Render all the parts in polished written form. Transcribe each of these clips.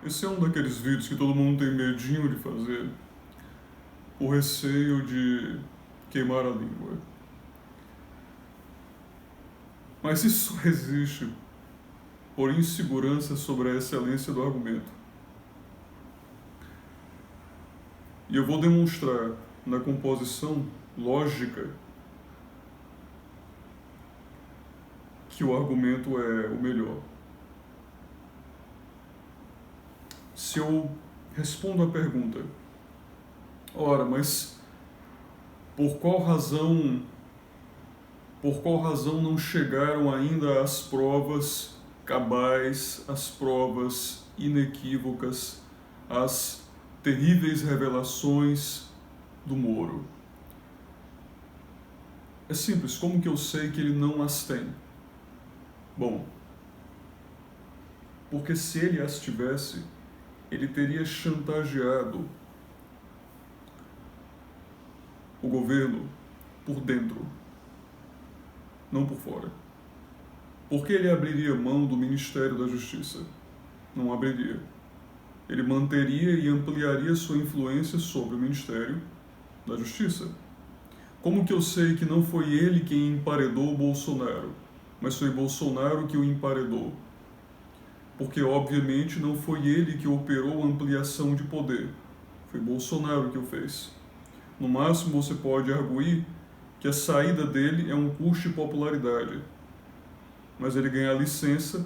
Esse é um daqueles vídeos que todo mundo tem medinho de fazer, o receio de queimar a língua. Mas isso só existe por insegurança sobre a excelência do argumento. E eu vou demonstrar na composição lógica que o argumento é o melhor. Se eu respondo a pergunta, ora, mas por qual razão não chegaram ainda às provas cabais, às provas inequívocas, às terríveis revelações do Moro? É simples, como que eu sei que ele não as tem? Bom, porque se ele as tivesse, ele teria chantageado o governo por dentro, não por fora. Por que ele abriria mão do Ministério da Justiça? Não abriria. Ele manteria e ampliaria sua influência sobre o Ministério da Justiça. Como que eu sei que não foi ele quem emparedou o Bolsonaro, mas foi Bolsonaro que o emparedou? Porque, obviamente, não foi ele que operou a ampliação de poder. Foi Bolsonaro que o fez. No máximo, você pode arguir que a saída dele é um custo de popularidade. Mas ele ganha a licença,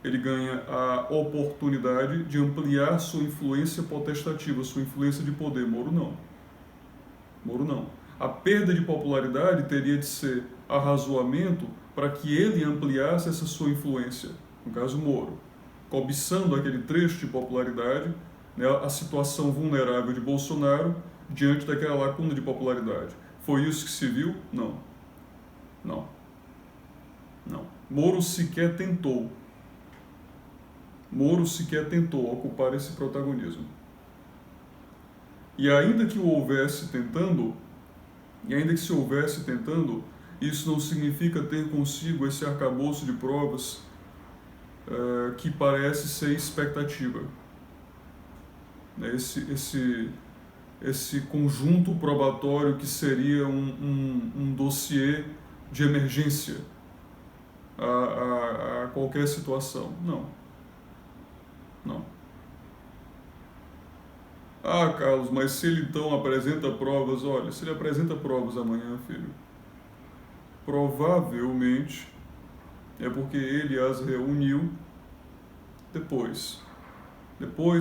ele ganha a oportunidade de ampliar sua influência potestativa, sua influência de poder. Moro não. Moro não. A perda de popularidade teria de ser arrazoamento para que ele ampliasse essa sua influência. No caso, Moro. Cobiçando aquele trecho de popularidade, né, a situação vulnerável de Bolsonaro diante daquela lacuna de popularidade. Foi isso que se viu? Não. Não. Não. Moro sequer tentou. Moro sequer tentou ocupar esse protagonismo. E ainda que o houvesse tentando, isso não significa ter consigo esse arcabouço de provas que parece ser expectativa. Esse conjunto probatório que seria um dossiê de emergência a qualquer situação. Não. Não. Ah, Carlos, mas se ele então apresenta provas, olha, se ele apresenta provas amanhã, filho, provavelmente é porque ele as reuniu depois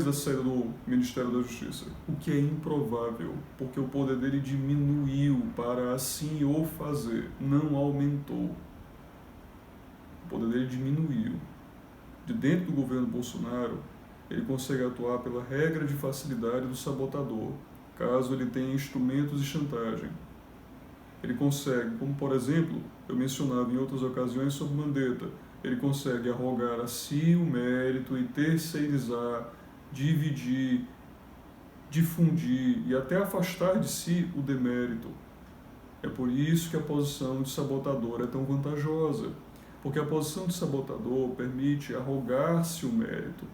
da saída do Ministério da Justiça, o que é improvável, porque o poder dele diminuiu para assim o fazer, não aumentou. O poder dele diminuiu. De dentro do governo Bolsonaro, ele consegue atuar pela regra de facilidade do sabotador, caso ele tenha instrumentos de chantagem. Ele consegue, como por exemplo, eu mencionava em outras ocasiões sobre Mandetta, ele consegue arrogar a si o mérito e terceirizar, dividir, difundir e até afastar de si o demérito. É por isso que a posição de sabotador é tão vantajosa, porque a posição de sabotador permite arrogar-se o mérito,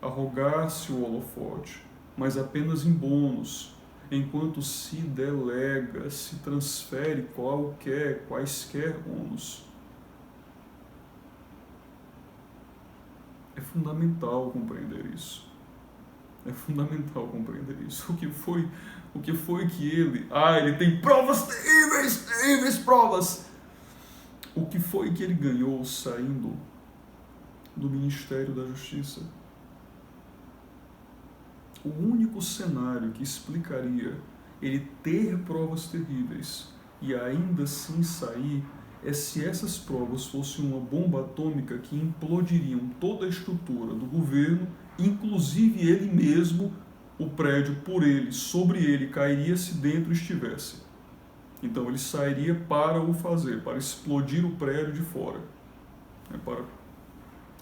arrogar-se o holofote, mas apenas em bônus, enquanto se delega, se transfere quaisquer ônus. É fundamental compreender isso. É fundamental compreender isso. O que foi que ele... ele tem provas terríveis provas! O que foi que ele ganhou saindo do Ministério da Justiça? O único cenário que explicaria ele ter provas terríveis e ainda assim sair é se essas provas fossem uma bomba atômica que implodiriam toda a estrutura do governo, inclusive ele mesmo, o prédio por ele, sobre ele, cairia se dentro estivesse. Então ele sairia para o fazer, para explodir o prédio de fora, para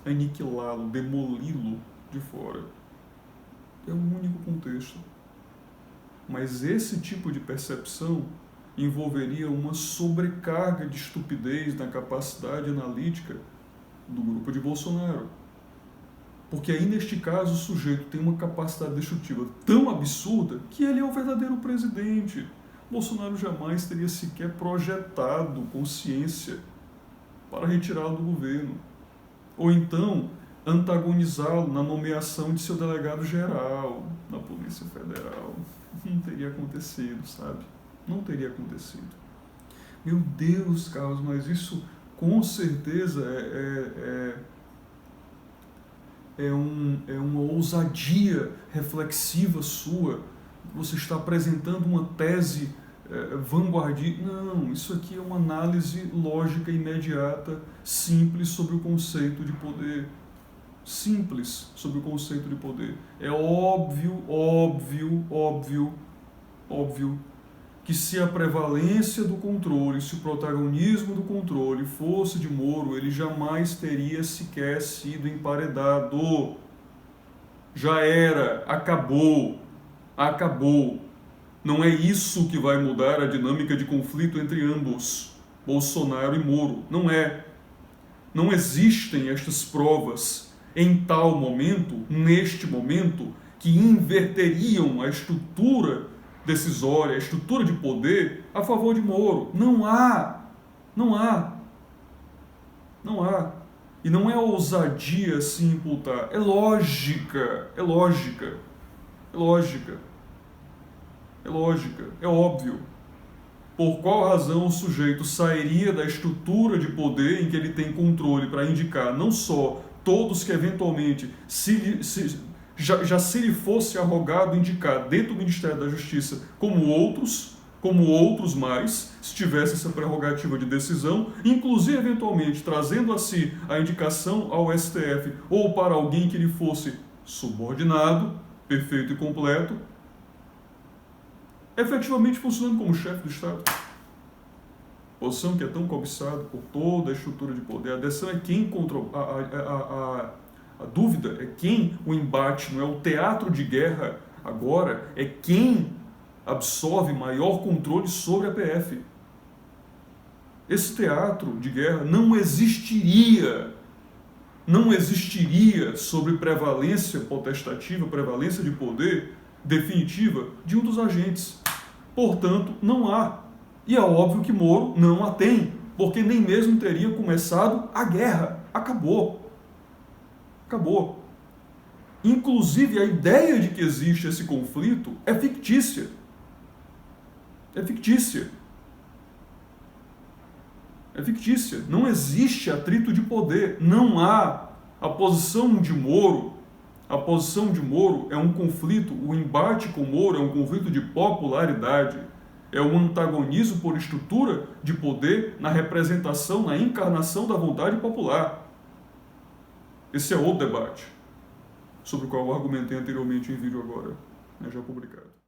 aniquilá-lo, demoli-lo de fora. É um único contexto. Mas esse tipo de percepção envolveria uma sobrecarga de estupidez na capacidade analítica do grupo de Bolsonaro. Porque aí, neste caso, o sujeito tem uma capacidade destrutiva tão absurda que ele é o verdadeiro presidente. Bolsonaro jamais teria sequer projetado consciência para retirá-lo do governo. Ou então, antagonizá-lo na nomeação de seu delegado-geral na Polícia Federal. Não teria acontecido, sabe? Não teria acontecido. Meu Deus, Carlos, mas isso com certeza é uma ousadia reflexiva sua. Você está apresentando uma tese vanguardista. Não, isso aqui é uma análise lógica, imediata, simples sobre o conceito de poder. Simples sobre o conceito de poder. É óbvio que se a prevalência do controle, se o protagonismo do controle fosse de Moro, ele jamais teria sequer sido emparedado. Já era, acabou. Não é isso que vai mudar a dinâmica de conflito entre ambos, Bolsonaro e Moro. Não é. Não existem estas provas em tal momento, neste momento, que inverteriam a estrutura decisória, a estrutura de poder a favor de Moro. Não há. E não é ousadia se imputar, é lógica, é óbvio. Por qual razão o sujeito sairia da estrutura de poder em que ele tem controle para indicar não só todos que eventualmente, se lhe fosse arrogado indicar dentro do Ministério da Justiça como outros mais, se tivesse essa prerrogativa de decisão, inclusive eventualmente trazendo a si a indicação ao STF ou para alguém que lhe fosse subordinado, perfeito e completo, efetivamente funcionando como chefe do Estado. Posição que é tão cobiçada por toda a estrutura de poder. A decisão é quem controla. A dúvida é quem o embate, não é o teatro de guerra agora, é quem absorve maior controle sobre a PF. Esse teatro de guerra não existiria sobre prevalência potestativa, prevalência de poder definitiva de um dos agentes. Portanto, não há. E é óbvio que Moro não a tem, porque nem mesmo teria começado a guerra. Acabou. Inclusive, a ideia de que existe esse conflito é fictícia. Não existe atrito de poder. Não há. A posição de Moro é um conflito, o embate com Moro é um conflito de popularidade. É um antagonismo por estrutura de poder na representação, na encarnação da vontade popular. Esse é outro debate, sobre o qual eu argumentei anteriormente em vídeo agora, já publicado.